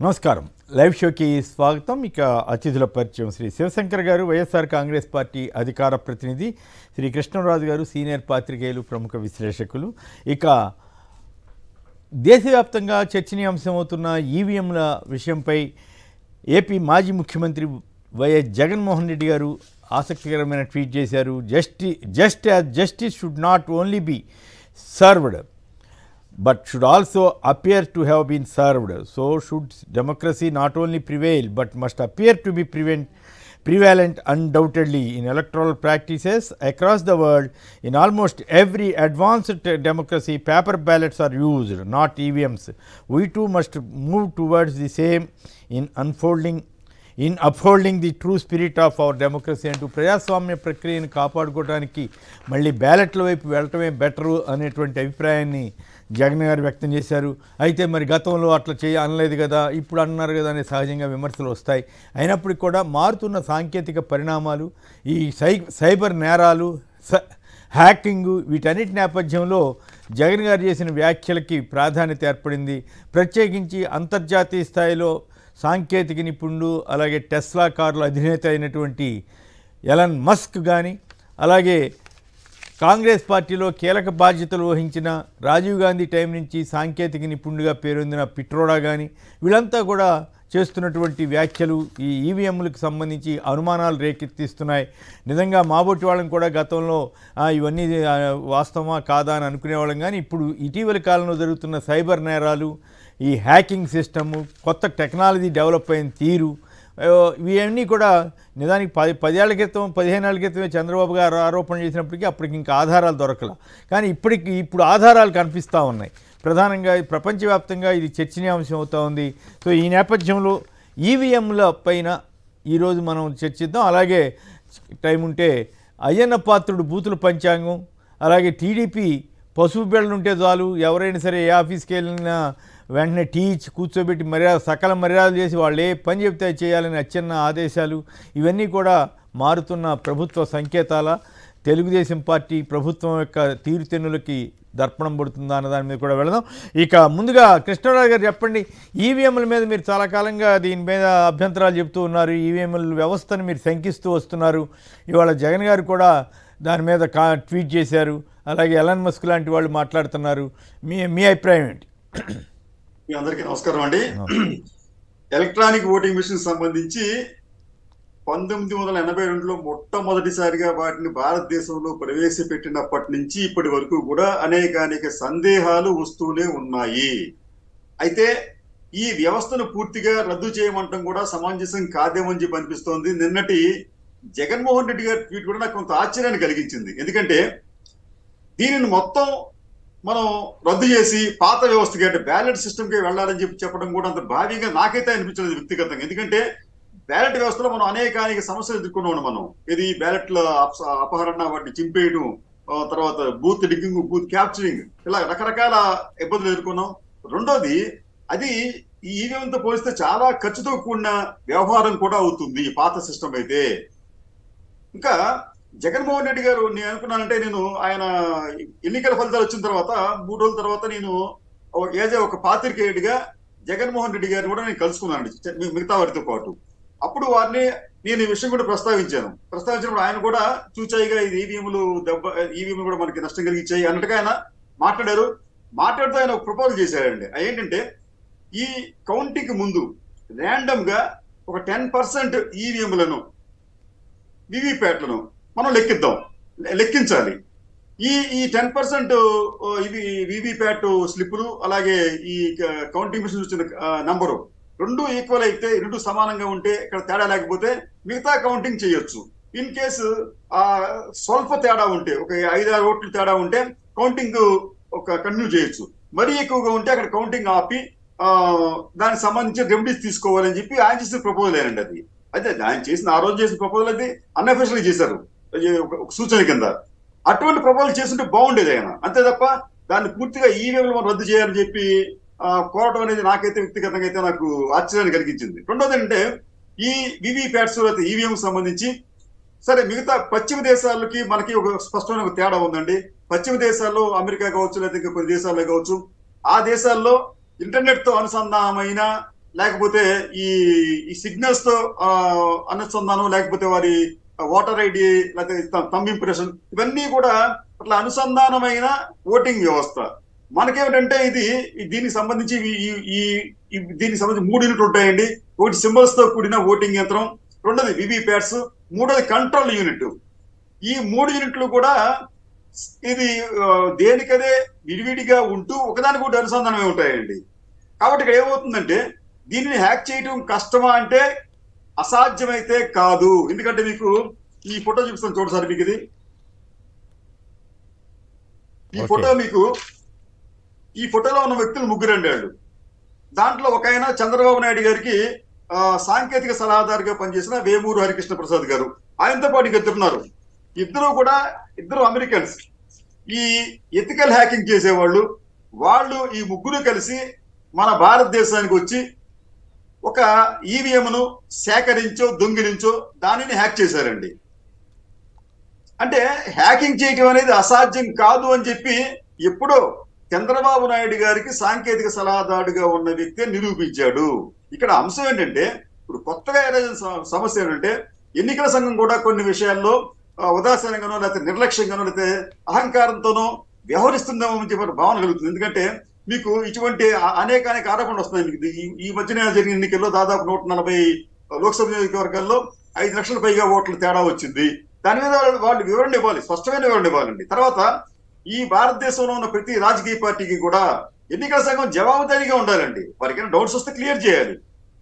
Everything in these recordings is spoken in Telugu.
నమస్కారం. లైవ్ షోకి స్వాగతం. ఇక అతిథుల పరిచయం శ్రీ శివశంకర్ గారు, వైఎస్ఆర్ కాంగ్రెస్ పార్టీ అధికార ప్రతినిధి, శ్రీ కృష్ణరాజు గారు సీనియర్ పాత్రికేయులు, ప్రముఖ విశ్లేషకులు. ఇక దేశవ్యాప్తంగా చర్చనీయాంశమవుతున్న ఈవీఎంల విషయంపై ఏపీ మాజీ ముఖ్యమంత్రి వైఎస్ జగన్మోహన్ రెడ్డి గారు ఆసక్తికరమైన ట్వీట్ చేశారు. Justice should not only be served but should also appear to have been served. So should democracy not only prevail but must appear to be prevalent undoubtedly in electoral practices across the world. In almost every advanced democracy, paper ballots are used, not EVMs. We too must move towards the same in upholding the true spirit of our democracy. అంటూ ప్రజాస్వామ్య ప్రక్రియను కాపాడుకోవడానికి మళ్ళీ బ్యాలెట్ల వైపు వెళ్ళటమే బెటరు అనేటువంటి అభిప్రాయాన్ని జగన్ గారు వ్యక్తం చేశారు. అయితే మరి గతంలో అట్లా అనలేదు కదా, ఇప్పుడు అన్నారు కదా అనే సహజంగా విమర్శలు వస్తాయి. అయినప్పటికీ కూడా మారుతున్న సాంకేతిక పరిణామాలు, ఈ సైబర్ నేరాలు, హ్యాకింగు, వీటన్నిటి నేపథ్యంలో జగన్ గారు చేసిన వ్యాఖ్యలకి ప్రాధాన్యత ఏర్పడింది. ప్రత్యేకించి అంతర్జాతీయ స్థాయిలో సాంకేతిక నిపుణుడు, అలాగే టెస్లా కార్ల అధినేత అయినటువంటి ఎలన్ మస్క్ కానీ, అలాగే కాంగ్రెస్ పార్టీలో కీలక బాధ్యతలు వహించిన రాజీవ్ గాంధీ టైం నుంచి సాంకేతిక నిపుణుడిగా పేరొందిన పిట్రోడా కానీ, వీళ్ళంతా కూడా చేస్తున్నటువంటి వ్యాఖ్యలు ఈ ఈవీఎంలకు సంబంధించి అనుమానాలు రేకెత్తిస్తున్నాయి. నిజంగా మాబోటి వాళ్ళని కూడా గతంలో ఇవన్నీ వాస్తవమా కాదా అని అనుకునేవాళ్ళం, కానీ ఇప్పుడు ఇటీవల కాలంలో జరుగుతున్న సైబర్ నేరాలు, ఈ హ్యాకింగ్ సిస్టము, కొత్త టెక్నాలజీ డెవలప్ అయిన తీరు, ఇవన్నీ కూడా నిజానికి 10 ఏళ్ల క్రితం 15 ఏళ్ల క్రితమే చంద్రబాబు గారు ఆరోపణ చేసినప్పటికీ అప్పటికి ఇంకా ఆధారాలు దొరకల. కానీ ఇప్పుడు ఆధారాలు కనిపిస్తూ ఉన్నాయి. ప్రధానంగా ప్రపంచవ్యాప్తంగా ఇది చర్చనీయాంశం అవుతూ ఉంది. సో ఈ నేపథ్యంలో ఈవీఎంల పైన ఈరోజు మనం చర్చిద్దాం. అలాగే టైం ఉంటే అయ్యన్న పాత్రుడు బూతుల పంచాంగం, అలాగే టీడీపీ పసుపు బిళ్ళలు ఉంటే చాలు, ఎవరైనా సరే ఏ ఆఫీస్కి వెళ్ళినా వెంటనే టీ ఇచ్చి కూర్చోబెట్టి సకల మర్యాదలు చేసి వాళ్ళు ఏ పని చెప్తే చేయాలని అచ్చెన్న ఆదేశాలు, ఇవన్నీ కూడా మారుతున్న ప్రభుత్వ సంకేతాల, తెలుగుదేశం పార్టీ ప్రభుత్వం యొక్క తీరుతెన్నులకి దర్పణం పడుతుందా అన్న దాని మీద కూడా వెళదాం. ఇక ముందుగా కృష్ణరాజు గారు చెప్పండి, ఈవీఎంల మీద మీరు చాలా కాలంగా దీని మీద అభ్యంతరాలు చెప్తూ ఉన్నారు, ఈవీఎంల వ్యవస్థను మీరు శంకిస్తూ వస్తున్నారు. ఇవాళ జగన్ గారు కూడా దాని మీద ట్వీట్ చేశారు, అలాగే ఎలన్ మస్క్ లాంటి వాళ్ళు మాట్లాడుతున్నారు. మీ అభిప్రాయం ఏంటి? మీ అందరికీ నమస్కారం అండి. ఎలక్ట్రానిక్ ఓటింగ్ మిషన్ సంబంధించి 1982లో మొట్టమొదటిసారిగా వాటిని భారతదేశంలో ప్రవేశపెట్టినప్పటి నుంచి ఇప్పటి వరకు కూడా అనేక సందేహాలు వస్తూనే ఉన్నాయి. అయితే ఈ వ్యవస్థను పూర్తిగా రద్దు చేయమంటం కూడా సమంజసం కాదేమని చెప్పి అనిపిస్తోంది. నిన్నటి జగన్మోహన్ రెడ్డి గారి ట్వీట్ కూడా నాకు కొంత ఆశ్చర్యాన్ని కలిగించింది. ఎందుకంటే దీనిని మొత్తం మనం రద్దు చేసి పాత వ్యవస్థకి అంటే బ్యాలెట్ సిస్టమ్కి వెళ్ళాలని చెప్పడం కూడా అంత భారీగా నాకైతే అనిపించలేదు వ్యక్తిగతంగా. ఎందుకంటే బ్యాలెట్ వ్యవస్థలో మనం అనేక సమస్యలు ఎదుర్కొన్నాం. మనం ఇది బ్యాలెట్ల అపహరణ, వాటిని చింపేయడం, తర్వాత బూత్ డిగ్గింగ్, బూత్ క్యాప్చరింగ్, ఇలా రకరకాల ఇబ్బందులు ఎదుర్కొన్నాం. రెండోది, అది ఈ ఈవీఎంతో పోలిస్తే చాలా ఖర్చుతో కూడిన వ్యవహారం కూడా అవుతుంది పాత సిస్టమ్ అయితే. ఇంకా జగన్మోహన్ రెడ్డి గారు నేను అనుకున్నానంటే, ఆయన ఎన్నికల ఫలితాలు వచ్చిన తర్వాత 3 రోజుల తర్వాత నేను ఒక పాత్రికేయుడిగా జగన్మోహన్ రెడ్డి గారిని కూడా నేను కలుసుకున్నాను మిగతా వారితో పాటు. అప్పుడు వారిని నేను ఈ విషయం కూడా ప్రస్తావించినప్పుడు ఆయన కూడా చూచాయిగా ఇది ఈవీఎంలు కూడా మనకి నష్టం కలిగించాయి అన్నట్టుగా ఆయన మాట్లాడుతూ ఆయన ఒక ప్రపోజల్ చేశాడండి. ఏంటంటే ఈ కౌంటింగ్ ముందు ర్యాండమ్ గా ఒక 10% ఈవీఎంలను, వివిప్యాట్లను మనం లెక్కించాలి. ఈ 10% ఇవి వివిప్యాట్ స్లిప్పులు, అలాగే ఈ కౌంటింగ్ మిషన్ వచ్చిన నంబరు రెండు ఈక్వల్ అయితే, రెండు సమానంగా ఉంటే, ఇక్కడ తేడా లేకపోతే మిగతా కౌంటింగ్ చేయొచ్చు. ఇన్ కేసు స్వల్ప తేడా ఉంటే, ఒక 5-6 ఓట్లు తేడా ఉంటే కౌంటింగ్ కంటిన్యూ చేయొచ్చు. మరీ ఎక్కువగా ఉంటే అక్కడ కౌంటింగ్ ఆపి దానికి సంబంధించిన రెమెడీస్ తీసుకోవాలని చెప్పి ఆయన చేసిన ప్రపోజల్ ఏనండి అది. అయితే ఆయన ఆ రోజు చేసిన ప్రపోజల్ అది అన్అఫీషియల్ చేశారు, ఒక సూచన కింద. అటువంటి ప్రపోజల్ చేస్తుంటే బాగుండేది ఆయన. అంతే తప్ప దాన్ని పూర్తిగా ఈవీఎంలు మనం రద్దు చేయాలని చెప్పి కోరటం అనేది నాకైతే వ్యక్తిగతంగా అయితే నాకు ఆశ్చర్యాన్ని కలిగించింది. రెండోది అంటే ఈ వివిప్యాట్స్ ఈవీఎం సంబంధించి సరే మిగతా పశ్చిమ దేశాలకి మనకి ఒక స్పష్టమైన ఒక తేడా ఉందండి. పశ్చిమ దేశాల్లో అమెరికా కావచ్చు, లేదా ఇంకా కొన్ని దేశాల్లో కావచ్చు, ఆ దేశాల్లో ఇంటర్నెట్ తో అనుసంధానమైన లేకపోతే ఈ ఈ సిగ్నల్స్ తో అనుసంధానం, లేకపోతే వారి ఓటర్ ఐడి, లేకపోతే థంబ్ ఇంప్రెషన్, ఇవన్నీ కూడా అట్లా అనుసంధానమైన ఓటింగ్ వ్యవస్థ. మనకేమిటంటే దీనికి సంబంధించి దీనికి సంబంధించి 3 యూనిట్లు ఉంటాయండి. ఒకటి సింబల్స్ తో కూడిన ఓటింగ్ యంత్రం, రెండోది వివిప్యాట్స్, మూడోది కంట్రోల్ యూనిట్. ఈ 3 యూనిట్లు కూడా ఇది దేనికదే విడివిడిగా ఉంటూ ఒకదానికి కూడా అనుసంధానమే ఉంటాయండి. కాబట్టి ఇక్కడ ఏమవుతుందంటే దీనిని హ్యాక్ చేయడం కష్టమా అంటే అసాధ్యమైతే కాదు. ఎందుకంటే మీకు ఈ ఫోటో చూపిస్తాను చూడండి సార్. మీకు ఈ ఫోటో, మీకు ఈ ఫోటోలో ఉన్న వ్యక్తులు 3 అండి. వాళ్ళు దాంట్లో ఒక ఆయన చంద్రబాబు నాయుడు గారికి సాంకేతిక సలహాదారుగా పనిచేసిన వేమూరు హరికృష్ణ ప్రసాద్ గారు, ఆయనతో పాటు ఇద్దరున్నారు. ఇద్దరు అమెరికన్స్. ఈ ఎథికల్ హ్యాకింగ్ చేసేవాళ్ళు. వాళ్ళు ఈ 3 కలిసి మన భారతదేశానికి వచ్చి ఒక ఈవీఎంను సేకరించో దొంగిలించో దానిని హ్యాక్ చేశారండి. అంటే హ్యాకింగ్ చేయటం అనేది అసాధ్యం కాదు అని చెప్పి ఎప్పుడో చంద్రబాబు నాయుడు గారికి సాంకేతిక సలహాదారుగా ఉన్న వ్యక్తి నిరూపించాడు. ఇక్కడ అంశం ఏంటంటే, ఇప్పుడు కొత్తగా ఏదైనా సమస్య ఏంటంటే ఎన్నికల సంఘం కూడా కొన్ని విషయాల్లో ఉదాసీనంగానో లేకపోతే నిర్లక్ష్యంగానో లేకపోతే అహంకారంతోనో వ్యవహరిస్తుందేమో అని చెప్పి భావన కలుగుతుంది. ఎందుకంటే మీకు ఇటువంటి అనేక ఆరోపణలు వస్తున్నాయి. మీకు ఈ మధ్యన జరిగిన ఎన్నికల్లో దాదాపు 140 లోక్సభ నియోజకవర్గాల్లో 5 లక్షల పైగా ఓట్ల తేడా వచ్చింది. దాని మీద వాళ్ళు వివరణ ఇవ్వాలి, స్పష్టమైన వివరణ ఇవ్వాలండి. తర్వాత ఈ భారతదేశంలో ఉన్న ప్రతి రాజకీయ పార్టీకి కూడా ఎన్నికల సంఘం జవాబుదారీగా ఉండాలండి. వారికైనా డౌట్స్ వస్తే క్లియర్ చేయాలి.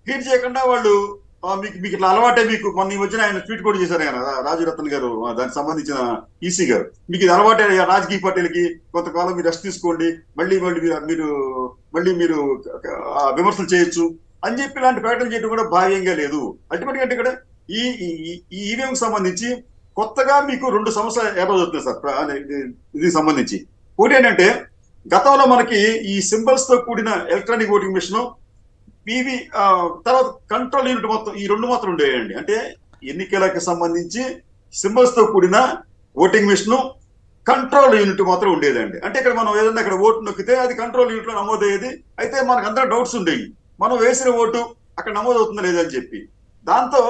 క్లియర్ చేయకుండా వాళ్ళు మీకు ఇట్లా అలవాటే. మీకు మొన్న ఈ మధ్యన ఆయన ట్వీట్ కూడా చేశారు ఆయన, రాజరత్న గారు, దానికి సంబంధించిన ఈసీ గారు, మీకు ఇది అలవాటే రాజకీయ పార్టీలకి, కొంతకాలం మీరు రెస్ట్ తీసుకోండి, మళ్ళీ మీరు విమర్శలు చేయొచ్చు అని చెప్పి ఇలాంటి ప్రకటన చేయడం కూడా భావ్యంగా లేదు. అల్టిమేట్ గా అంటే ఇక్కడ ఈ ఈవీఎం సంబంధించి కొత్తగా మీకు 2 సమస్యలు ఏర్పడుతున్నాయి సార్. ఇది సంబంధించి ఒకటి ఏంటంటే, గతంలో మనకి ఈ సింబల్స్ తో కూడిన ఎలక్ట్రానిక్ ఓటింగ్ మిషన్, తర్వాత కంట్రోల్ యూనిట్, మొత్తం ఈ 2 మాత్రం ఉండేయండి. అంటే ఎన్నికలకు సంబంధించి సింబల్స్ తో కూడిన ఓటింగ్ మిషన్, కంట్రోల్ యూనిట్ మాత్రం ఉండేదండి. అంటే ఇక్కడ మనం ఏదైనా అక్కడ ఓటు నొక్కితే అది కంట్రోల్ యూనిట్ లో నమోదయ్యేది. అయితే మనకు అందరూ డౌట్స్ ఉండేవి, మనం వేసిన ఓటు అక్కడ నమోదవుతుందా లేదని చెప్పి. దాంతో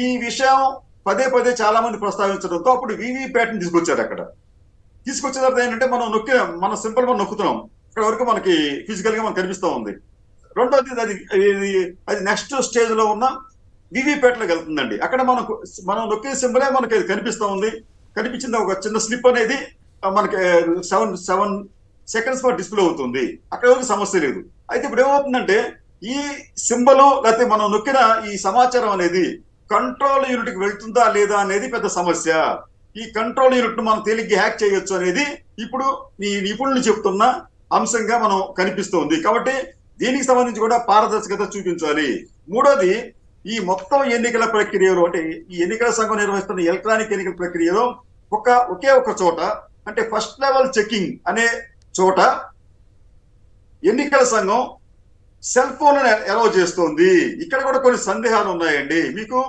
ఈ విషయం పదే చాలా మంది ప్రస్తావించడంతో అప్పుడు వివిప్యాట్ ని తీసుకొచ్చారు. అక్కడ తీసుకొచ్చిన తర్వాత ఏంటంటే మనం సింపుల్ గా నొక్కుతున్నాం, ఇక్కడ వరకు మనకి ఫిజికల్ గా మనకు కనిపిస్తూ ఉంది. రెండోది అది నెక్స్ట్ స్టేజ్ లో ఉన్న వివిప్యాట్ లోకి వెళ్తుందండి. అక్కడ మనం నొక్కే సింబలే మనకి అది కనిపిస్తూ ఉంది. కనిపించింది ఒక చిన్న స్లిప్ అనేది మనకి 7 సెకండ్స్ పాటు డిస్ప్లే అవుతుంది. అక్కడ వరకు సమస్య లేదు. అయితే ఇప్పుడు ఏమవుతుందంటే ఈ సింబల్ లేకపోతే మనం నొక్కిన ఈ సమాచారం అనేది కంట్రోల్ యూనిట్ కి వెళ్తుందా లేదా అనేది పెద్ద సమస్య. ఈ కంట్రోల్ యూనిట్ ను మనం తేలిగ్గా హ్యాక్ చేయొచ్చు అనేది ఇప్పుడు ఈ నిపుణులు చెప్తున్న అంశంగా మనం కనిపిస్తుంది. కాబట్టి దీనికి సంబంధించి కూడా పారదర్శకత చూపించాలి. మూడోది, ఈ మొత్తం ఎన్నికల ప్రక్రియలో, అంటే ఈ ఎన్నికల సంఘం నిర్వహిస్తున్న ఎలక్ట్రానిక్ ఎన్నికల ప్రక్రియలో ఒకే ఒక చోట, అంటే ఫస్ట్ లెవెల్ చెకింగ్ అనే చోట ఎన్నికల సంఘం సెల్ ఫోన్ అలౌ చేస్తోంది. ఇక్కడ కూడా కొన్ని సందేహాలు ఉన్నాయండి. మీకు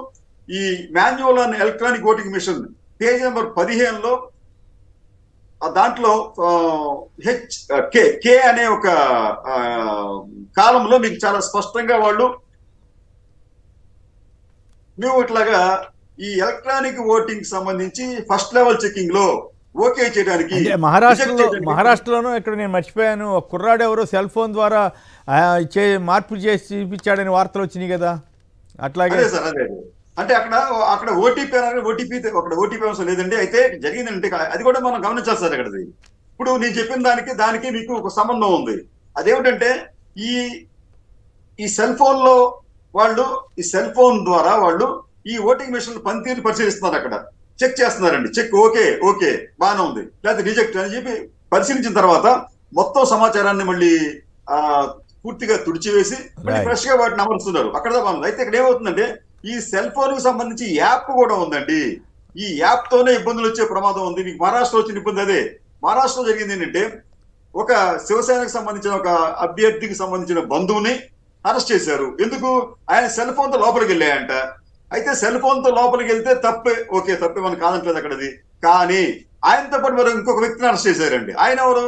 ఈ manual and electronic voting machine page number 15లో దాంట్లో కే అనే ఒక కాలంలో మీకు చాలా స్పష్టంగా వాళ్ళు మేము ఇట్లాగా ఈ ఎలక్ట్రానిక్ ఓటింగ్ సంబంధించి ఫస్ట్ లెవెల్ చెకింగ్ లో ఓకే చేయడానికి, మహారాష్ట్రలోనూ ఇక్కడ నేను మర్చిపోయాను, ఒక కుర్రాడు ఎవరో సెల్ ఫోన్ ద్వారా మార్పు చేసి చూపించాడని వార్తలు వచ్చినాయి కదా. అట్లాగే సార్ అదే అంటే అక్కడ ఓటీపీ అక్కడ ఓటీపీ అవసరం లేదండి. అయితే జరిగిందంటే అది కూడా మనం గమనించాలి సార్. అక్కడది ఇప్పుడు నేను చెప్పిన దానికి మీకు ఒక సంబంధం ఉంది. అదేమిటంటే ఈ సెల్ ఫోన్ లో వాళ్ళు ఈ సెల్ ఫోన్ ద్వారా వాళ్ళు ఈ ఓటింగ్ మిషన్ పనితీరు పరిశీలిస్తున్నారు. అక్కడ చెక్ చేస్తున్నారండి. చెక్ ఓకే బాగానే ఉంది, లేకపోతే రిజెక్ట్ అని చెప్పి పరిశీలించిన తర్వాత మొత్తం సమాచారాన్ని మళ్ళీ పూర్తిగా తుడిచివేసి మళ్ళీ ఫ్రెష్ గా వాటిని అమరుస్తున్నారు. అక్కడ బాగుంది. అయితే ఇక్కడ ఏమవుతుందంటే ఈ సెల్ ఫోన్ కు సంబంధించి యాప్ కూడా ఉందండి. ఈ యాప్ తోనే ఇబ్బందులు వచ్చే ప్రమాదం ఉంది. మీకు మహారాష్ట్రలో వచ్చిన ఇబ్బంది అదే. మహారాష్ట్రలో జరిగింది ఏంటంటే, ఒక శివసేనకు సంబంధించిన ఒక అభ్యర్థికి సంబంధించిన బంధువుని అరెస్ట్ చేశారు. ఎందుకు? ఆయన సెల్ ఫోన్ తో లోపలికి వెళ్ళాయంట. అయితే సెల్ ఫోన్ తో లోపలికి వెళ్తే తప్పే మనం కాదంటలేదు అక్కడది. కానీ ఆయనతో పాటు మరి ఇంకొక వ్యక్తిని అరెస్ట్ చేశారండి. ఆయన ఎవరు?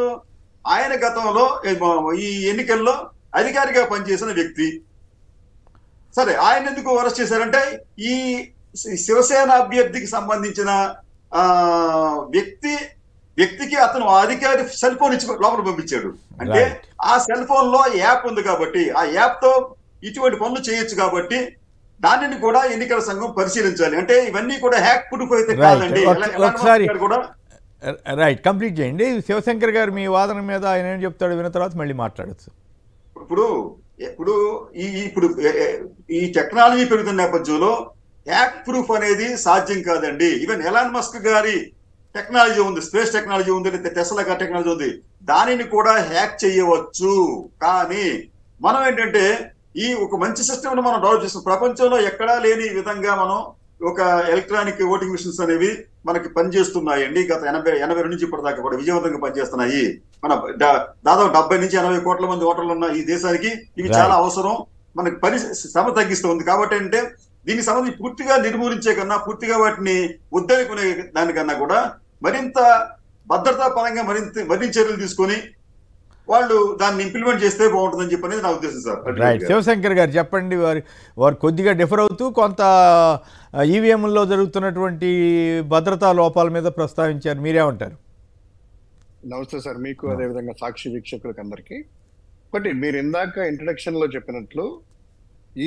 ఆయన గతంలో ఈ ఎన్నికల్లో అధికారిగా పనిచేసిన వ్యక్తి. సరే ఆయన ఎందుకు అరెస్ట్ చేశారంటే ఈ శివసేన అభ్యర్థికి సంబంధించిన ఆ వ్యక్తికి అతను అధికారి సెల్ ఫోన్ ఇచ్చి లోపల పంపించాడు. అంటే రైట్ ఆ సెల్ ఫోన్ లో యాప్ ఉంది కాబట్టి ఆ యాప్ తో ఇటువంటి పనులు చేయొచ్చు కాబట్టి దానిని కూడా ఎన్నికల సంఘం పరిశీలించాలి. అంటే ఇవన్నీ కూడా హ్యాక్ ప్రూఫ్ అయితే కాదండి. ఒకసారి కూడా రైట్ కంప్లీట్ చేయండి. శివశంకర్ గారు మీ వాదన మీద ఆయన ఏం చెప్తాడు విన్న తర్వాత మళ్ళీ మాట్లాడచ్చు. ఇప్పుడు ఇప్పుడు ఇప్పుడు ఈ టెక్నాలజీ పెరుగుతున్న నేపథ్యంలో హ్యాక్ ప్రూఫ్ అనేది సాధ్యం కాదండి. ఈవెన్ ఎలాన్ మస్క్ గారి టెక్నాలజీ ఉంది, స్పేస్ టెక్నాలజీ ఉంది, లేదా టెస్లా గారి టెక్నాలజీ ఉంది, దానిని కూడా హ్యాక్ చేయవచ్చు. కానీ మనం ఏంటంటే ఈ ఒక మంచి సిస్టమ్ మనం డెవలప్ చేస్తాం. ప్రపంచంలో ఎక్కడా లేని విధంగా మనం ఒక ఎలక్ట్రానిక్ ఓటింగ్ మిషన్స్ అనేవి మనకి పనిచేస్తున్నాయండి. గత 82 నుంచి ఇప్పటిదాకా కూడా విజయవంతంగా పనిచేస్తున్నాయి. మన దాదాపు 70 నుంచి 80 కోట్ల మంది ఓటర్లు ఉన్న ఈ దేశానికి ఇవి చాలా అవసరం. మనకి శ్రమ తగ్గిస్తుంది. కాబట్టి అంటే దీనికి సంబంధించి పూర్తిగా నిర్మూలించే కన్నా, పూర్తిగా వాటిని ఉద్ధరించుకునే దానికన్నా కూడా మరింత భద్రతా పరంగా మరింత చర్యలు తీసుకొని వాళ్ళు దాన్ని ఇంప్లిమెంట్ చేస్తే బాగుంటుందని చెప్పనేది నా ఉద్దేశం సార్. రైట్ శివశంకర్ గారు చెప్పండి. వారు కొద్దిగా డిఫర్ అవుతూ కొంత ఈవీఎంలో జరుగుతున్నటువంటి భద్రతా లోపాల మీద ప్రస్తావించారు. మీరేమంటారు? నమస్తే సార్, మీకు అదేవిధంగా సాక్షి వీక్షకులకు అందరికీ. ఒకటి, మీరు ఇందాక ఇంట్రడక్షన్ లో చెప్పినట్లు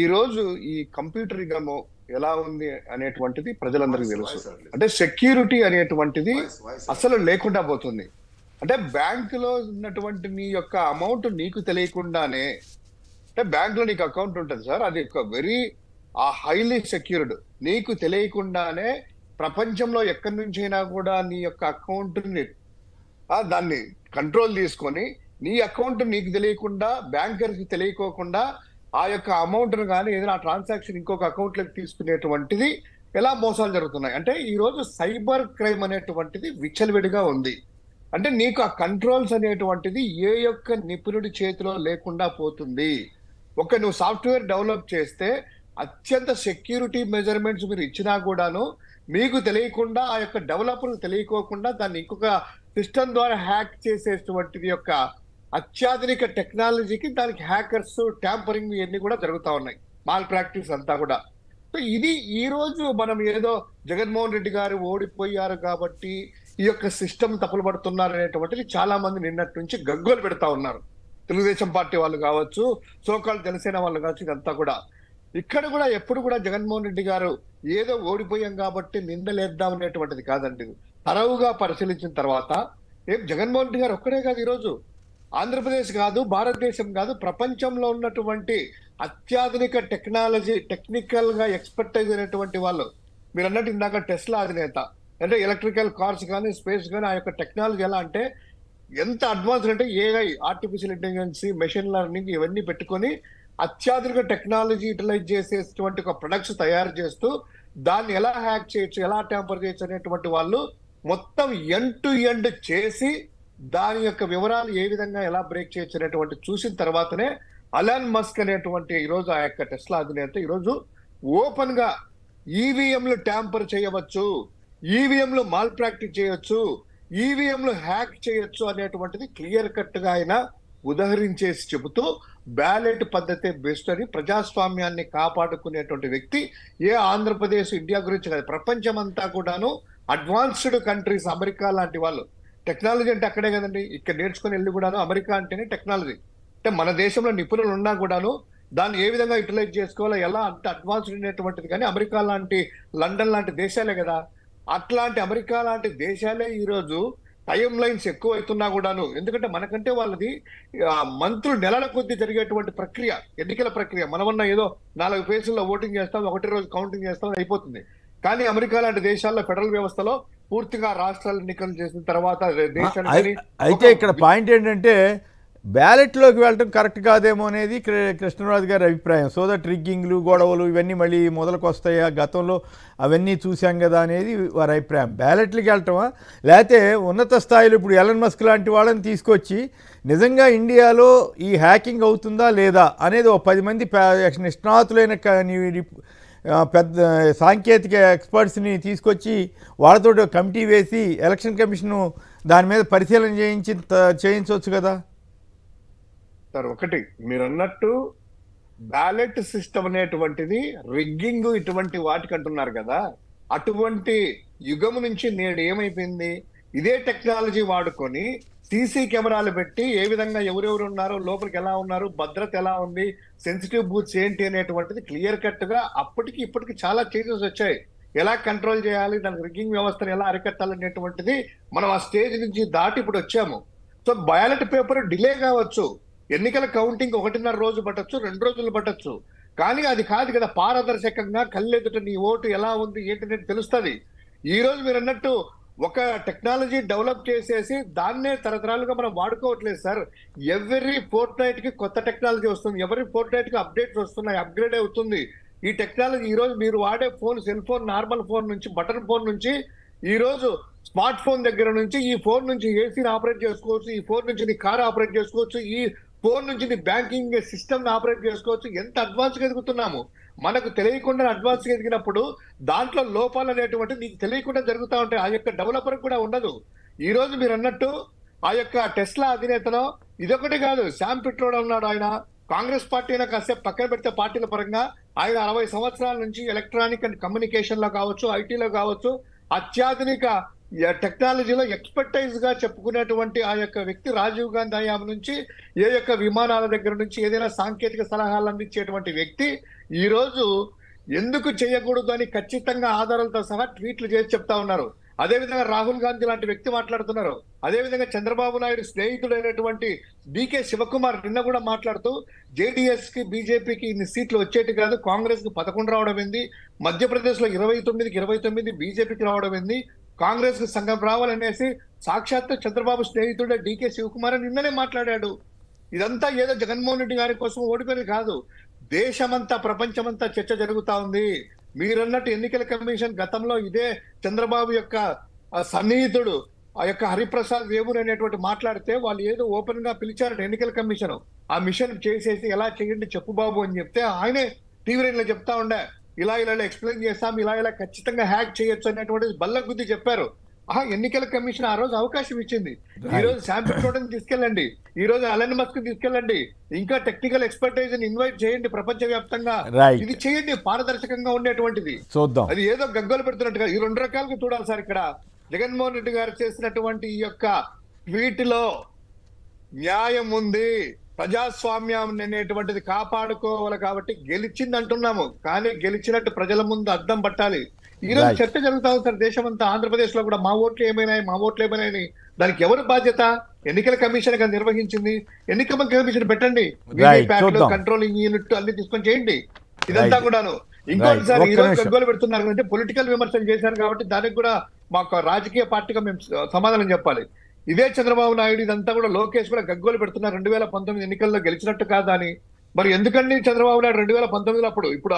ఈ రోజు ఈ కంప్యూటరిజం ఎలా ఉంది అనేటువంటిది ప్రజలందరికీ తెలుసు. అంటే సెక్యూరిటీ అనేటువంటిది అసలు లేకుండా పోతుంది. అంటే బ్యాంకులో ఉన్నటువంటి నీ యొక్క అమౌంట్ నీకు తెలియకుండానే, అంటే బ్యాంకులో నీకు అకౌంట్ ఉంటుంది సార్, అది ఒక వెరీ హైలీ సెక్యూర్డ్. నీకు తెలియకుండానే ప్రపంచంలో ఎక్కడి నుంచైనా కూడా నీ యొక్క అకౌంట్ని దాన్ని కంట్రోల్ తీసుకొని నీ అకౌంట్ నీకు తెలియకుండా, బ్యాంకర్కి తెలియకోకుండా ఆ యొక్క అమౌంట్ను కానీ ఏదైనా ట్రాన్సాక్షన్ ఇంకొక అకౌంట్లోకి తీసుకునేటువంటిది ఎలా మోసాలు జరుగుతున్నాయి. అంటే ఈ రోజు సైబర్ క్రైమ్ అనేటువంటిది విచ్చలవిడిగా ఉంది. అంటే నీకు ఆ కంట్రోల్స్ అనేటువంటిది ఏ యొక్క నిపుణుడి చేతిలో లేకుండా పోతుంది. నువ్వు సాఫ్ట్వేర్ డెవలప్ చేస్తే అత్యంత సెక్యూరిటీ మెజర్మెంట్స్ మీరు ఇచ్చినా కూడాను మీకు తెలియకుండా, ఆ యొక్క డెవలపర్ తెలియకోకుండా దాన్ని ఇంకొక సిస్టమ్ ద్వారా హ్యాక్ చేసేటువంటిది యొక్క అత్యాధునిక టెక్నాలజీకి దానికి హ్యాకర్స్, ట్యాంపరింగ్ ఇవన్నీ కూడా జరుగుతూ ఉన్నాయి. మాల్ ప్రాక్టీస్ అంతా కూడా. సో ఇది ఈ రోజు మనం ఏదో జగన్మోహన్ రెడ్డి గారు ఓడిపోయారు కాబట్టి ఈ యొక్క సిస్టమ్ తప్పులు పడుతున్నారు అనేటువంటిది చాలా మంది నిన్నటి నుంచి గగ్గోలు పెడతా ఉన్నారు. తెలుగుదేశం పార్టీ వాళ్ళు కావచ్చు, సోకాల్ జనసేన వాళ్ళు కావచ్చు, ఇదంతా కూడా. ఇక్కడ కూడా ఎప్పుడు కూడా జగన్మోహన్ రెడ్డి గారు ఏదో ఓడిపోయాం కాబట్టి నిందలేద్దాం అనేటువంటిది కాదండి. తరవుగా పరిశీలించిన తర్వాత జగన్మోహన్ రెడ్డి గారు ఒక్కడే కాదు, ఈరోజు ఆంధ్రప్రదేశ్ కాదు, భారతదేశం కాదు, ప్రపంచంలో ఉన్నటువంటి అత్యాధునిక టెక్నాలజీ, టెక్నికల్ గా ఎక్స్పర్టైజ్ అయినటువంటి వాళ్ళు, మీరు అన్నట్టు ఇందాక టెస్లా అధినేత, అంటే ఎలక్ట్రికల్ కార్స్ కానీ స్పేస్ కానీ ఆ యొక్క టెక్నాలజీ ఎలా అంటే ఎంత అడ్వాన్స్ అంటే AI, artificial intelligence, machine learning ఇవన్నీ పెట్టుకొని అత్యాధునిక టెక్నాలజీ యూటిలైజ్ చేసేటువంటి ఒక ప్రొడక్ట్స్ తయారు చేస్తూ దాన్ని ఎలా హ్యాక్ చేయొచ్చు, ఎలా ట్యాంపర్ చేయొచ్చు అనేటువంటి వాళ్ళు మొత్తం ఎండ్ టు ఎండ్ చేసి దాని యొక్క వివరాలు ఏ విధంగా ఎలా బ్రేక్ చేయొచ్చు అనేటువంటి చూసిన తర్వాతనే ఎలాన్ మస్క్ అనేటువంటి ఈరోజు ఆ యొక్క టెస్లా అధినేత ఈరోజు ఓపెన్ గా ఈవీఎంలు ట్యాంపర్ చేయవచ్చు, ఈవీఎంలు మాల్ ప్రాక్టీస్ చేయొచ్చు, ఈవీఎంలు హ్యాక్ చేయొచ్చు అనేటువంటిది క్లియర్ కట్ గా ఆయన ఉదహరించేసి చెబుతూ బ్యాలెట్ పద్ధతి బెస్ట్ అని ప్రజాస్వామ్యాన్ని కాపాడుకునేటువంటి వ్యక్తి ఏ ఆంధ్రప్రదేశ్, ఇండియా గురించి కాదు, ప్రపంచం అంతా కూడాను అడ్వాన్స్డ్ కంట్రీస్, అమెరికా లాంటి వాళ్ళు. టెక్నాలజీ అంటే అక్కడే కదండి, ఇక్కడ నేర్చుకుని వెళ్ళి కూడాను అమెరికా అంటేనే టెక్నాలజీ. అంటే మన దేశంలో నిపుణులు ఉన్నా కూడాను దాన్ని ఏ విధంగా యూటిలైజ్ చేసుకోవాలో ఎలా అంటే అడ్వాన్స్డ్ అనేటువంటిది. కానీ అమెరికా లాంటి, లండన్ లాంటి దేశాలే కదా, అట్లాంటి అమెరికా లాంటి దేశాలే ఈరోజు టైం లైన్స్ ఎక్కువ అవుతున్నా కూడాను. ఎందుకంటే మనకంటే వాళ్ళది మంత్రులు నెలల కొద్దీ జరిగేటువంటి ప్రక్రియ, ఎన్నికల ప్రక్రియ. మనమన్నా ఏదో 4 ఫేజుల్లో ఓటింగ్ చేస్తాం, ఒకటి రోజు కౌంటింగ్ చేస్తాం, అయిపోతుంది. కానీ అమెరికా లాంటి దేశాల్లో ఫెడరల్ వ్యవస్థలో పూర్తిగా రాష్ట్రాలు ఎన్నికలు చేసిన తర్వాత దేశానికి. అయితే ఇక్కడ పాయింట్ ఏంటంటే బ్యాలెట్లోకి వెళ్ళటం కరెక్ట్ కాదేమో అనేది కృష్ణరాజు గారి అభిప్రాయం. సో దట్ రిగ్గింగ్లు, గొడవలు ఇవన్నీ మళ్ళీ మొదలకు వస్తాయా, గతంలో అవన్నీ చూసాం కదా అనేది వారి అభిప్రాయం. బ్యాలెట్లకి వెళ్ళటమా, లేకపోతే ఉన్నత స్థాయిలో ఇప్పుడు ఎలన్ మస్క్ లాంటి వాళ్ళని తీసుకొచ్చి నిజంగా ఇండియాలో ఈ హ్యాకింగ్ అవుతుందా లేదా అనేది 10 మంది నిష్ణాతులైన పెద్ద సాంకేతిక ఎక్స్పర్ట్స్ని తీసుకొచ్చి వాళ్ళతో కమిటీ వేసి ఎలక్షన్ కమిషను దాని మీద పరిశీలన చేయించవచ్చు కదా సార్. ఒకటి, మీరు అన్నట్టు బ్యాలెట్ సిస్టమ్ అనేటువంటిది రిగ్గింగ్ ఇటువంటి వాటికి అంటున్నారు కదా, అటువంటి యుగం నుంచి నేడు ఏమైపోయింది, ఇదే టెక్నాలజీ వాడుకొని సీసీ కెమెరాలు పెట్టి ఏ విధంగా ఎవరెవరు ఉన్నారో, లోపలికి ఎలా ఉన్నారు, భద్రత ఎలా ఉంది, సెన్సిటివ్ బూత్స్ ఏంటి అనేటువంటిది క్లియర్ కట్ గా అప్పటికి ఇప్పటికి చాలా చేంజెస్ వచ్చాయి. ఎలా కంట్రోల్ చేయాలి, దానికి రిగ్గింగ్ వ్యవస్థను ఎలా అరికట్టాలనేటువంటిది మనం ఆ స్టేజ్ నుంచి దాటి ఇప్పుడు వచ్చాము. సో బ్యాలెట్ పేపర్ డిలే కావచ్చు, ఎన్నికల కౌంటింగ్ 1.5 రోజు పట్టొచ్చు, 2 రోజులు పట్టొచ్చు, కానీ అది కాదు కదా, పారదర్శకంగా కళ్ళెదుట నీ ఓటు ఎలా ఉంది ఏంటి తెలుస్తుంది. ఈ రోజు మీరు అన్నట్టు ఒక టెక్నాలజీ డెవలప్ చేసేసి దాన్నే తరతరాలుగా మనం వాడుకోవట్లేదు సార్. ఎవరీ ఫోర్ట్ నైట్ కి కొత్త టెక్నాలజీ వస్తుంది, ఎవరీ ఫోర్ట్ నైట్ కి అప్డేట్స్ వస్తున్నాయి, అప్గ్రేడ్ అవుతుంది ఈ టెక్నాలజీ. ఈ రోజు మీరు వాడే phone, cell phone, normal phone నుంచి బటన్ ఫోన్ నుంచి ఈ రోజు స్మార్ట్ ఫోన్ దగ్గర నుంచి, ఈ ఫోన్ నుంచి ఏసీని ఆపరేట్ చేసుకోవచ్చు, ఈ ఫోన్ నుంచి నీ కార్ ఆపరేట్ చేసుకోవచ్చు, ఈ ఫోన్ నుంచి నీ బ్యాంకింగ్ సిస్టమ్ ఆపరేట్ చేసుకోవచ్చు. ఎంత అడ్వాన్స్ గా ఎదుగుతున్నాము. మనకు తెలియకుండా అడ్వాన్స్ గా ఎదిగినప్పుడు దాంట్లో లోపాలు అనేటువంటి నీకు తెలియకుండా జరుగుతూ ఉంటాయి. ఆ యొక్క డెవలపర్ కూడా ఉండదు. ఈ రోజు మీరు అన్నట్టు ఆ యొక్క టెస్లా అధినేతలో ఇదొకటి కాదు, శామ్ పిట్రోడా ఉన్నాడు. ఆయన కాంగ్రెస్ పార్టీలో కాసేపు పక్కన పెడితే పార్టీల పరంగా ఆయన 60 సంవత్సరాల నుంచి ఎలక్ట్రానిక్ అండ్ కమ్యూనికేషన్ లో కావచ్చు, ఐటీలో కావచ్చు, అత్యాధునిక టెక్నాలజీలో ఎక్స్పర్టైజ్ గా చెప్పుకునేటువంటి ఆ యొక్క వ్యక్తి రాజీవ్ గాంధీ హయాం నుంచి ఏ యొక్క విమానాల దగ్గర నుంచి ఏదైనా సాంకేతిక సలహాలు అందించేటువంటి వ్యక్తి ఈ రోజు ఎందుకు చేయకూడదు అని ఖచ్చితంగా ఆధారాలతో సహా ట్వీట్లు చేసి చెప్తా ఉన్నారు. అదేవిధంగా రాహుల్ గాంధీ లాంటి వ్యక్తి మాట్లాడుతున్నారు. అదేవిధంగా చంద్రబాబు నాయుడు స్నేహితుడైనటువంటి డికే శివకుమార్ నిన్న కూడా మాట్లాడుతూ జేడీఎస్ కి బీజేపీకి ఇన్ని సీట్లు వచ్చేటి కాదు, కాంగ్రెస్ కు 11 రావడం ఏంది, మధ్యప్రదేశ్ లో 29కి 29 బీజేపీకి రావడం ఏంది, కాంగ్రెస్ కు సంఘం రావాలనేసి సాక్షాత్తు చంద్రబాబు స్నేహితుడే డికే శివకుమార్ నిన్ననే మాట్లాడాడు. ఇదంతా ఏదో జగన్మోహన్ రెడ్డి గారి కోసం ఓడిపోయింది కాదు, దేశమంతా ప్రపంచమంతా చర్చ జరుగుతా ఉంది. మీరన్నట్టు ఎన్నికల కమిషన్ గతంలో ఇదే చంద్రబాబు యొక్క సన్నిహితుడు ఆ యొక్క హరిప్రసాద్ వేమూర్ అనేటువంటి మాట్లాడితే వాళ్ళు ఏదో ఓపెన్ గా పిలిచారు ఎన్నికల కమిషన్, ఆ మిషన్ చేసేసి ఎలా చేయండి చెప్పు బాబు అని చెప్తే ఆయనే టీవీలో చెప్తా ఉండే, ఇలా ఎక్స్ప్లెయిన్ చేస్తాం, ఇలా ఖచ్చితంగా హ్యాక్ చేయొచ్చు అనేటువంటి బల్ల గుద్ది చెప్పారు. ఎన్నికల కమిషన్ ఆ రోజు అవకాశం ఇచ్చింది. ఈ రోజు శామ్ పిట్రోడాని తీసుకెళ్ళండి, ఈ రోజు అలన్ మస్క్ తీసుకెళ్ళండి, ఇంకా టెక్నికల్ ఎక్స్పర్టైజ్ ఇన్వైట్ చేయండి ప్రపంచ వ్యాప్తంగా, ఇది చేయండి పారదర్శకంగా ఉండేటువంటిది. చూద్దాం, అది ఏదో గగ్గోలు పెడుతున్నట్టుగా ఈ 2 రకాలుగా చూడాలి సార్. ఇక్కడ జగన్మోహన్ రెడ్డి గారు చేసినటువంటి ఈ యొక్క ట్వీట్ లో న్యాయం ఉంది, ప్రజాస్వామ్యం అనేటువంటిది కాపాడుకోవాలి కాబట్టి గెలిచింది అంటున్నాము, కానీ గెలిచినట్టు ప్రజల ముందు అద్దం పట్టాలి. ఈ రోజు చర్చ జరుగుతా ఉంది సార్ దేశం అంతా, ఆంధ్రప్రదేశ్ లో కూడా మా ఓట్లు ఏమైనాయి, దానికి ఎవరు బాధ్యత? ఎన్నికల కమిషన్ గా నిర్వహించింది, ఎన్నికల కమిషన్ పెట్టండి, కంట్రోలింగ్ యూనిట్ అన్ని తీసుకొని చేయండి. ఇదంతా కూడాను ఇంకోటి సార్, ఈ రోజు గగ్గోలు పెడుతున్నారు అంటే పొలిటికల్ విమర్శలు చేశారు కాబట్టి దానికి కూడా మాకు రాజకీయ పార్టీగా మేము సమాధానం చెప్పాలి. ఇదే చంద్రబాబు నాయుడు ఇదంతా కూడా లోకేష్ కూడా గగ్గోలు పెడుతున్నారు 2019 ఎన్నికల్లో గెలిచినట్టు కాదా అని. మరి ఎందుకండి చంద్రబాబు నాయుడు 2019లో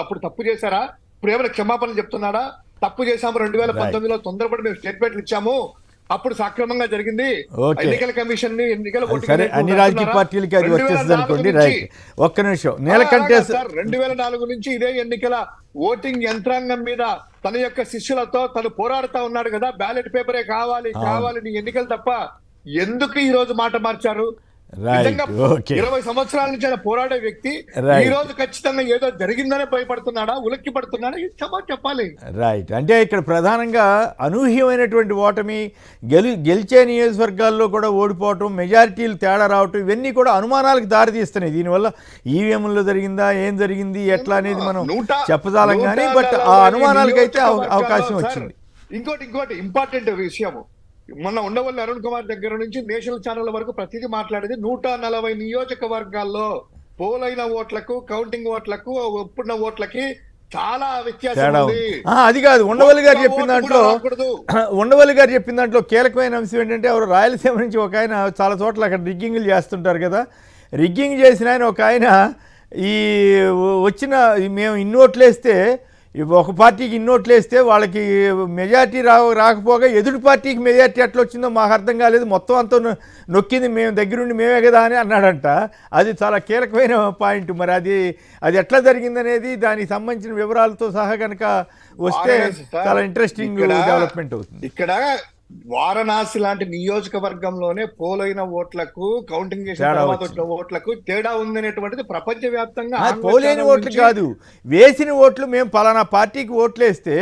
అప్పుడు తప్పు చేశారా? ఇప్పుడు ఏమైనా క్షమాపణలు చెప్తున్నాడా? తప్పు చేశాము 2019లో, తొందరపడి మేము స్టేట్మెంట్లు ఇచ్చాము, అప్పుడు సక్రమంగా జరిగింది ఎన్నికల కమిషన్ అన్ని రాజకీయ పార్టీలకి అది వచ్చేస్తుంది అనుకోండి. రైట్, ఒక్క నిమిషం. నీలకంఠ 2004 నుంచి ఇదే ఎన్నికల ఓటింగ్ యంత్రాంగం మీద తన యొక్క శిష్యులతో తను పోరాడుతా ఉన్నాడు కదా, బ్యాలెట్ పేపరే కావాలి నీ ఎన్నికలు తప్ప. ఎందుకు ఈ రోజు మాట మార్చారు? 20 సంవత్సరాల నుంచి ఆయన పోరాడే వ్యక్తి ఈ రోజు ఖచ్చితంగా ఏదో జరిగిందనే భయపడుతున్నాడా, ఉలిక్కి పడుతున్నాడా? చెప్పాలి. రైట్, అంటే ఇక్కడ ప్రధానంగా అనూహ్యమైనటువంటి ఓటమి, గెలిచే నియోజకవర్గాల్లో కూడా ఓడిపోవటం, మెజారిటీలు తేడా రావటం, ఇవన్నీ కూడా అనుమానాలకు దారితీస్తున్నాయి. దీనివల్ల ఈవీఎంలో జరిగిందా, ఏం జరిగింది, ఎట్లా అనేది మనం చెప్పదాలం కానీ, బట్ ఆ అనుమానాలకైతే అవకాశం వచ్చింది. ఇంకోటి ఇంపార్టెంట్ విషయము, మొన్న ఉండవల్లి అరుణ్ కుమార్ దగ్గర నుంచి నేషనల్ ఛానల్ వరకు ప్రతిదీ మాట్లాడేది 140 నియోజకవర్గాల్లో పోలైన ఓట్లకు, కౌంటింగ్ ఓట్లకు, ఒప్పున్న ఓట్లకి చాలా వ్యత్యాసం ఉంది. అది కాదు, ఉండవల్లి గారు చెప్పిన దాంట్లో కీలకమైన అంశం ఏంటంటే, ఎవరు రాయలసీమ నుంచి ఒక ఆయన చాలా చోట్ల అక్కడ రిగ్గింగ్లు చేస్తుంటారు కదా, రిగ్గింగ్ చేసిన ఆయన ఒక ఆయన ఈ వచ్చిన మేము ఇన్నోట్లు వేస్తే, ఒక పార్టీకి ఇన్నోట్లు వేస్తే వాళ్ళకి మెజార్టీ రాకపోగా ఎదుటి పార్టీకి మెజార్టీ ఎట్లా వచ్చిందో మాకు అర్థం కాలేదు, మొత్తం అంతా నొక్కింది మేము దగ్గరుండి మేమే కదా అని అన్నాడంట. అది చాలా కీలకమైన పాయింట్. మరి అది ఎట్లా జరిగిందనేది దానికి సంబంధించిన వివరాలతో సహా కనుక వస్తే చాలా ఇంట్రెస్టింగ్ డెవలప్మెంట్ అవుతుంది. ఇక్కడ వారణాసి లాంటి నియోజకవర్గంలోనే పోలైన ఓట్లకు కౌంటింగ్ చేసిన తేడా తర్వాత వచ్చింది. వచ్చిన ఓట్లకు తేడా ఉందనేటువంటిది ప్రపంచ వ్యాప్తంగా పోలేని ఓట్లు కాదు, వేసిన ఓట్లు మేము పలానా పార్టీకి ఓట్లు వేస్తే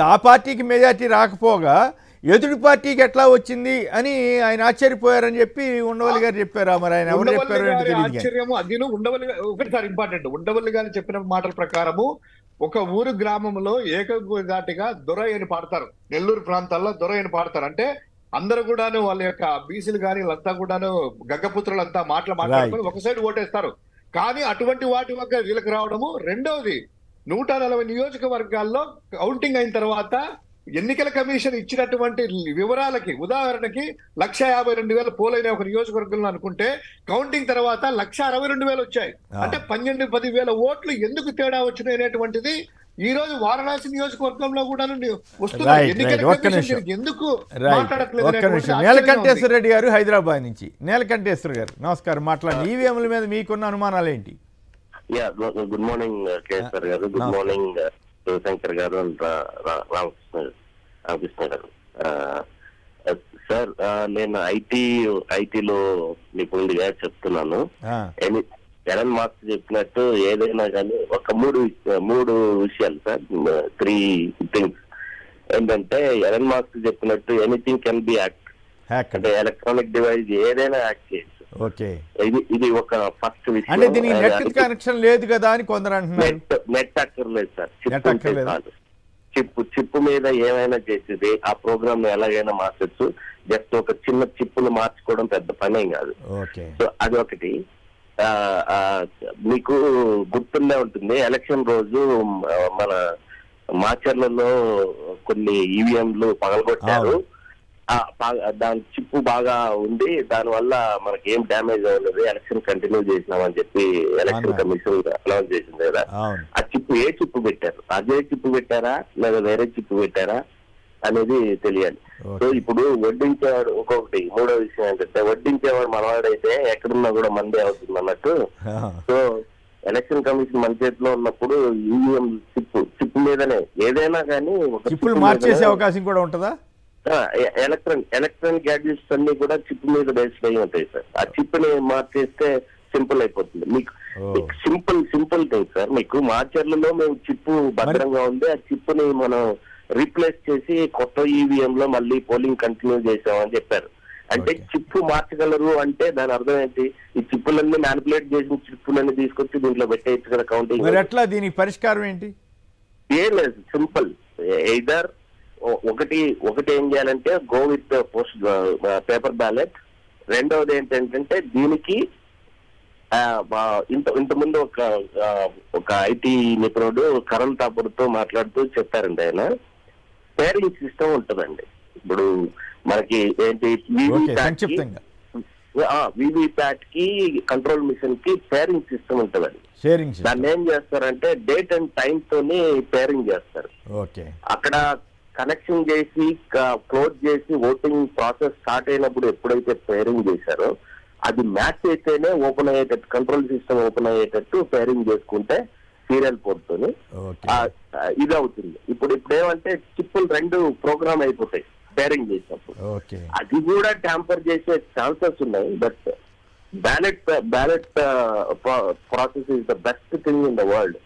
ఆ పార్టీకి మెజార్టీ రాకపోగా ఎదుటి పార్టీకి ఎట్లా వచ్చింది అని ఆయన ఆశ్చర్యపోయారని చెప్పి ఉండవల్లి గారు చెప్పారు. మరి ఆయన ఎవరు చెప్పారు అంటే తెలియదు కానీ. ఆశ్చర్యము అదిను ఉండవల్లి ఒకటిసారి ఇంపార్టెంట్ ఉండవల్లి గారు చెప్పిన మాటల ప్రకారము ఒక ఊరు గ్రామంలో ఏకదాటిగా దొరయ్యని పాడతారు. నెల్లూరు ప్రాంతాల్లో దొరయ్యని పాడతారు. అంటే అందరూ కూడాను వాళ్ళ యొక్క బీసీలు కానీ వీళ్ళంతా కూడాను గగ్గపుత్రులంతా మాట్లాడుకొని ఒక సైడ్ ఓటేస్తారు. కానీ అటువంటి వాటి వల్ల వీళ్ళకి రావడము. రెండవది 140 నియోజకవర్గాల్లో కౌంటింగ్ అయిన తర్వాత ఎన్నికల కమిషన్ ఇచ్చినటువంటి వివరాలకి ఉదాహరణకి 152,000 పోలైన ఒక నియోజకవర్గంలో అనుకుంటే కౌంటింగ్ తర్వాత 162,000 వచ్చాయి. అంటే 12-10,000 ఓట్లు ఎందుకు తేడా వచ్చినాయి అనేటువంటిది ఈ రోజు వారణాసి నియోజకవర్గంలో కూడా వస్తుంది. ఎన్నికల కమిషన్ ఎందుకు మాట్లాడట్లేదు? నీలకంఠేశ్వర రెడ్డి గారు హైదరాబాద్ నుంచి. నీలకంఠేశ్వర గారు నమస్కారం, మాట్లాడండి. ఈవీఎంల మీద మీకున్న అనుమానాలు ఏంటి? గుడ్ మార్నింగ్ కేసర్ గారు, గుడ్ మార్నింగ్ శివశంకర్ గారు అండ్ రామకృష్ణ గారు. సార్ నేను ఐటీలో నిపుణుడిగా చెప్తున్నాను. ఎలన్ మాస్క్ చెప్పినట్టు ఏదైనా కానీ ఒక మూడు విషయాలు సార్, 3 థింగ్స్ ఏంటంటే ఎలన్ మాస్క్ చెప్పినట్టు ఎనీథింగ్ కెన్ బి యాక్ట్, అంటే ఎలక్ట్రానిక్ డివైస్ ఏదైనా యాక్ట్ చేయొచ్చు. ఓకే, ఇది ఒక ఫస్ట్ విషయం. అంటే దీనికి నెట్ కనెక్షన్ లేదు కదా అని కొందరు అంటున్నారు. నెట్ అక్కర్లేదు సార్, చిప్ మీద ఏమైనా చేసేది ఆ ప్రోగ్రామ్ ఎలాగైనా మార్చచ్చు. జస్ట్ ఒక చిన్న చిప్పును మార్చుకోవడం పెద్ద పనేం కాదు. సో అది ఒకటి. మీకు గుర్తుండే ఉంటుంది, ఎలక్షన్ రోజు మన మాచర్లలో కొన్ని ఈవీఎంలు పగలగొట్టారు. దాని చిప్పు బాగా ఉంది, దాని వల్ల మనకి ఏం డ్యామేజ్ అవ్వలేదు, ఎలక్షన్ కంటిన్యూ చేసినామని చెప్పి ఎలక్షన్ కమిషన్ అనౌన్స్ చేసింది కదా. ఆ చిప్పు ఏ చిప్పు పెట్టారు, అదే చిప్పు పెట్టారా లేదా వేరే చిప్పు పెట్టారా అనేది తెలియాలి. సో ఇప్పుడు వడ్డించేవాడు ఇంకొకటి, మూడో విషయం ఏంటంటే వడ్డించేవాడు మనవాడైతే ఎక్కడున్నా కూడా మందే అవుతుంది అన్నట్టు. సో ఎలక్షన్ కమిషన్ మన చేతిలో ఉన్నప్పుడు ఈవీఎం చిప్పు మీదనే ఏదైనా కానీ చిప్పులు మార్చేసే అవకాశం కూడా ఉంటుందా? ఎలక్ట్రానిక్ గ్యాడ్జెట్స్ అన్ని కూడా చిప్ మీద బేస్డ్ అయి ఉంటాయి సార్. ఆ చిప్ ని మార్చేస్తే సింపుల్ అయిపోతుంది. మీకు సింపుల్ థింగ్ సార్. మీకు మార్చర్లలో మేము చిప్పు భద్రంగా ఉంది, ఆ చిప్ ని మనం రీప్లేస్ చేసి కొత్త ఈవీఎం లో మళ్ళీ పోలింగ్ కంటిన్యూ చేసామని చెప్పారు. అంటే చిప్పు మార్చగలరు అంటే దాని అర్థం ఏంటి? ఈ చిప్పులన్నీ మ్యానిపులేట్ చేసిన చిప్పులన్నీ తీసుకొచ్చి దీంట్లో పెట్టేయచ్చు కదా కౌంటింగ్. మరి ఎట్లా దీనికి పరిష్కారం ఏంటి? ఏం లేదు, సింపుల్. ఎయిదర్ ఒకటి ఏం చేయాలంటే go with post paper ballot. రెండవది ఏంటంటే దీనికి ఇంతకుముందు ఒక ఐటీ నిపుణుడు కరణ్ ఠాకూర్తో మాట్లాడుతూ చెప్పారండి. ఆయన పేరింగ్ సిస్టమ్ ఉంటుందండి. ఇప్పుడు మనకి ఏంటి వీవీప్యాట్ కి కంట్రోల్ మిషన్ కి పేరింగ్ సిస్టమ్ ఉంటుందండి. దాన్ని ఏం చేస్తారంటే డేట్ అండ్ టైం తోని పేరింగ్ చేస్తారు. అక్కడ కనెక్షన్ చేసి క్లోజ్ చేసి ఓటింగ్ ప్రాసెస్ స్టార్ట్ అయినప్పుడు ఎప్పుడైతే పేరింగ్ చేశారో అది మ్యాచ్ అయితేనే ఓపెన్ అయ్యేటట్టు, కంట్రోల్ సిస్టమ్ ఓపెన్ అయ్యేటట్టు పేరింగ్ చేసుకుంటే సీరియల్ పోర్ట్తోని ఇది అవుతుంది. ఇప్పుడు ఏమంటే చిప్పులు 2 ప్రోగ్రామ్ అయిపోతాయి పేరింగ్ చేసినప్పుడు. అది కూడా ట్యాంపర్ చేసే ఛాన్సెస్ ఉన్నాయి. But ballot process is the best thing in the world.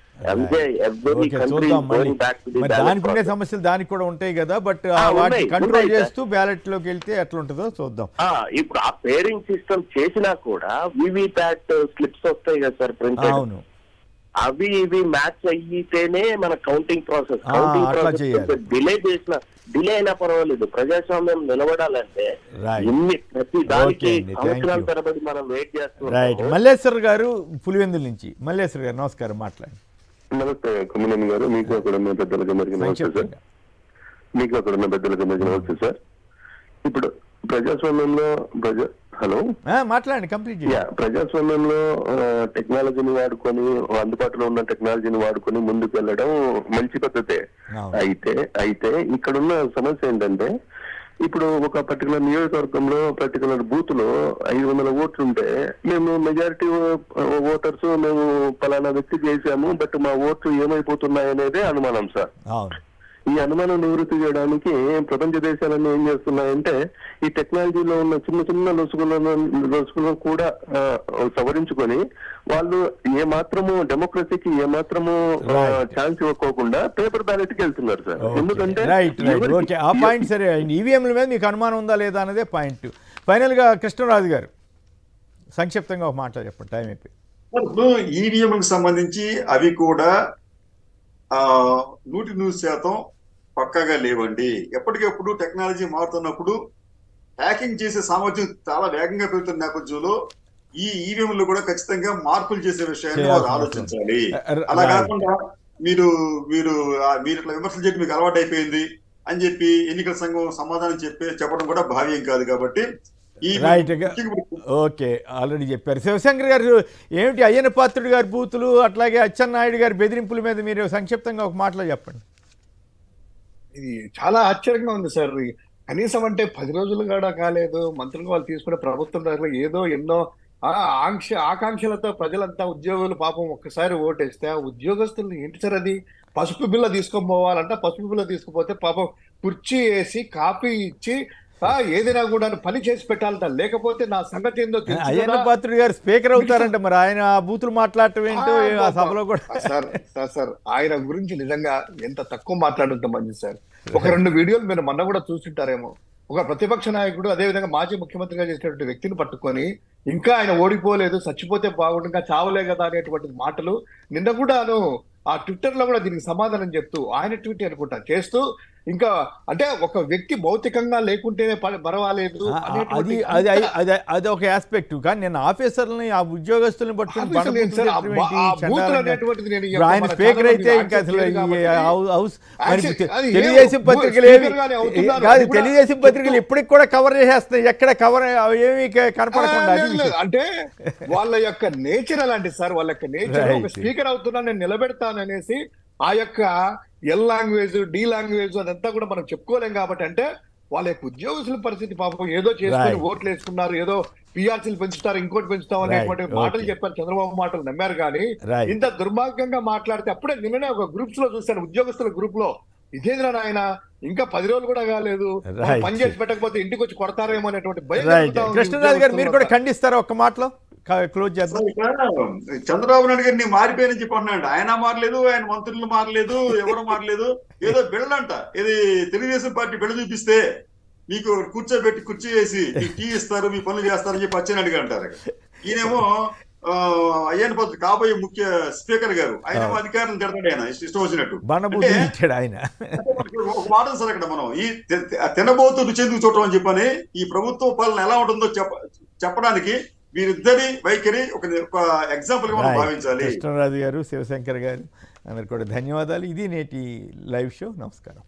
దానికి సమస్యలు దానికి కూడా ఉంటాయి కదా, బట్ వాటిని కంట్రోల్ చేస్తూ బ్యాలెట్ లోకి వెళ్తే ఎట్లా ఉంటుందో చూద్దాం. ఇప్పుడు ఆ పేరింగ్ సిస్టమ్ చేసినా కూడా వీవీప్యాట్ స్లిప్స్ వస్తాయి కదా సార్ ప్రింట్. అవును, అవి ఇవి మ్యాచ్ అయితేనే మన కౌంటింగ్ ప్రాసెస్ డిలే అయినా పర్వాలేదు. ప్రజాస్వామ్యం నిలబడాలంటే ప్రతి దానికి సంవత్సరాల తరబడి మనం వెయిట్ చేస్తున్నాం. మల్లేశ్వర్ గారు పులివెందుల నుంచి. మల్లేశ్వర్ గారు నమస్కారం, మాట్లాడండి. నమస్తే కుమ్మనేని గారు, మీకు అక్కడ ఉన్న పెద్దలకు అందరికీ నమస్తే సార్. మీకు అక్కడ ఉన్న పెద్దలకు అందరికీ నమస్తే సార్. ఇప్పుడు ప్రజాస్వామ్యంలో హలో మాట్లాడండి, కంప్లీట్ చేయండి. ప్రజాస్వామ్యంలో టెక్నాలజీని వాడుకొని, అందుబాటులో ఉన్న టెక్నాలజీని వాడుకొని ముందుకు వెళ్ళడం మంచి పద్ధతే. అయితే ఇక్కడున్న సమస్య ఏంటంటే, ఇప్పుడు ఒక పర్టికులర్ నియోజకవర్గంలో పర్టికులర్ బూత్ లో 500 ఓట్లు ఉంటే మేము మెజారిటీ ఓటర్స్ మేము పలానా వ్యక్తి చేశాము, బట్ మా ఓట్లు ఏమైపోతున్నాయి అనేదే అనుమానం సార్. ఈ అనుమానం నివృత్తి చేయడానికి ప్రపంచ దేశాలన్నీ ఏం చేస్తున్నాయంటే ఈ టెక్నాలజీలో ఉన్న చిన్న చిన్న లొసుగులను కూడా సవరించుకొని వాళ్ళు ఏమాత్రము డెమోక్రసీకి ఏమాత్రము ఛాన్స్ ఇవ్వకోకుండా పేపర్ బ్యాలెట్కి వెళ్తున్నారు సార్. ఎందుకంటే ఆ పాయింట్ సరే, ఈవీఎంల మీద మీకు అనుమానం ఉందా లేదా అనేదే పాయింట్. ఫైనల్గా కృష్ణరాజు గారు సంక్షిప్తంగా ఒక మాట చెప్పండి, టైం అయిపోయి. ఇప్పుడు ఈవీఎంలకు సంబంధించి అవి కూడా 100% పక్కాగా లేవండి. ఎప్పటికెప్పుడు టెక్నాలజీ మారుతున్నప్పుడు హ్యాకింగ్ చేసే సామర్థ్యం చాలా వేగంగా పెరుగుతున్న నేపథ్యంలో ఈ ఈవీఎంలు కూడా ఖచ్చితంగా మార్పులు చేసే విషయాన్ని వారు ఆలోచించాలి. అలా కాకుండా మీరు మీరు మీరు ఇట్లా విమర్శలు చెప్పి మీకు అలవాటు అయిపోయింది అని చెప్పి ఎన్నికల సంఘం సమాధానం చెప్పడం కూడా భావ్యం కాదు. కాబట్టి ఓకే, ఆల్రెడీ చెప్పారు. శివశంకర్ గారు ఏమిటి అయ్యన్న పాత్రుడు గారి బూతులు అట్లాగే అచ్చెన్నాయుడు గారి బెదిరింపుల మీద మీరు సంక్షిప్తంగా ఒక మాటలో చెప్పండి. ఇది చాలా ఆశ్చర్యంగా ఉంది సార్. కనీసం అంటే 10 రోజులు కూడా కాలేదు మంత్రులు వాళ్ళు తీసుకునే ప్రభుత్వం దగ్గర ఏదో ఎన్నో ఆకాంక్షలతో ప్రజలంతా ఉద్యోగులు పాపం ఒక్కసారి ఓటేస్తే ఆ ఉద్యోగస్తులు ఏంటి సార్ అది పసుపు బిల్ల తీసుకొని పోవాలంట. పసుపు బిల్ల తీసుకుపోతే పాపం కుర్చీ వేసి కాఫీ ఇచ్చి ఏదైనా కూడా పని చేసి పెట్టాలంట. లేకపోతే నా సంగతి ఏందో అయ్యన్న పాత్రుడు గారు స్పీకర్ అవుతారంట, మరి ఆయన బూతులు మాట్లాడటం ఏంటో ఆ సభలో కూడా. సార్ ఆయన గురించి నిజంగా ఎంత తక్కువ మాట్లాడుంటే మంచిది సార్. ఒక 2 వీడియోలు మీరు మొన్న కూడా చూస్తుంటారేమో. ఒక ప్రతిపక్ష నాయకుడు అదేవిధంగా మాజీ ముఖ్యమంత్రిగా చేసినటువంటి వ్యక్తిని పట్టుకొని ఇంకా ఆయన ఓడిపోలేదు, చచ్చిపోతే బాగుండు, ఇంకా చావలే కదా అనేటువంటి మాటలు నిన్న కూడాను ఆ ట్విట్టర్ లో కూడా దీనికి సమాధానం చెప్తూ ఆయన ట్వీట్ అనుకుంటా చేస్తూ ఇంకా అంటే ఒక వ్యక్తి భౌతికంగా లేకుంటేనే పర్వాలేదు అది ఒక ఆస్పెక్ట్. కానీ నేను ఆఫీసర్లని ఆ ఉద్యోగస్తులను పట్టుకుని ఆయన స్పీకర్ అయితే ఇంకా అసలు హౌస్ తెలుగుదేశం పత్రికలు ఏమి కాదు, తెలుగుదేశం పత్రికలు ఇప్పటికి కూడా కవర్ చేసేస్తున్నాయి, ఎక్కడ కవర్ ఏమి కనపడకుండా. అంటే వాళ్ళ యొక్క నేచర్ అలాంటి సార్, వాళ్ళ యొక్క నేచర్ ఒక స్పీకర్ అవుతున్నా నేను నిలబెడతాననేసి ఆ యొక్క ఎల్ లాంగ్వేజ్ డి లాంగ్వేజ్ అదంతా కూడా మనం చెప్పుకోలేం. కాబట్టి అంటే వాళ్ళ యొక్క ఉద్యోగస్తుల పరిస్థితి పాపం ఏదో చేసుకుని ఓట్లు వేసుకున్నారు, ఏదో పిఆర్సీలు పెంచుతారు, ఇంకోటి పెంచుతాం అనేటువంటి మాటలు చెప్పారు, చంద్రబాబు మాటలు నమ్మారు. కానీ ఇంత దుర్మార్గంగా మాట్లాడితే అప్పుడే నిన్ననే ఒక గ్రూప్స్ లో చూశాను, ఉద్యోగస్తుల గ్రూప్ లో ఇదేంద్ర ఆయన ఇంకా 10 రోజులు కూడా కాలేదు పని చేసి పెట్టకపోతే ఇంటికి వచ్చి కొడతారేమో అనేటువంటి భయం. కృష్ణరాజు గారు మీరు కూడా ఖండిస్తారా ఒక్క మాటలో క్లోజ్ చేద్దాం? చంద్రబాబు నాయుడు గారిని మారిపోయానని చెప్పి అన్నాడు. ఆయన మారలేదు, ఆయన మంత్రులు మారలేదు, ఎవరు మారలేదు. ఏదో బిళ్ళంట, ఇది తెలుగుదేశం పార్టీ బిళ్ళ చూపిస్తే మీకు కూర్చోబెట్టి కుర్చీ వేసి టీ ఇస్తారు, మీ పనులు చేస్తారని చెప్పి అచ్చెన్నాయుడు గారు అంటారు. ఈయనేమో అయ్యన్న పాత్రుడు కాబోయే ముఖ్య స్పీకర్ గారు, ఆయన అధికారులను తిడతాడు ఆయన ఇష్టం వచ్చినట్టు. ఆయన ఒక మాట సార్, అక్కడ మనం ఈ తినబోతు రుచి ఎందుకు చూడటం అని చెప్పని ఈ ప్రభుత్వ పాలన ఎలా ఉంటుందో చెప్పడానికి వీరిద్దరి వైఖరి ఒక ఎగ్జాంపుల్ గా మనం భావించాలి. కృష్ణరాజు గారు, శివశంకర్ గారు అందరికి కూడా ధన్యవాదాలు. ఇది నేటి లైవ్ షో. నమస్కారం.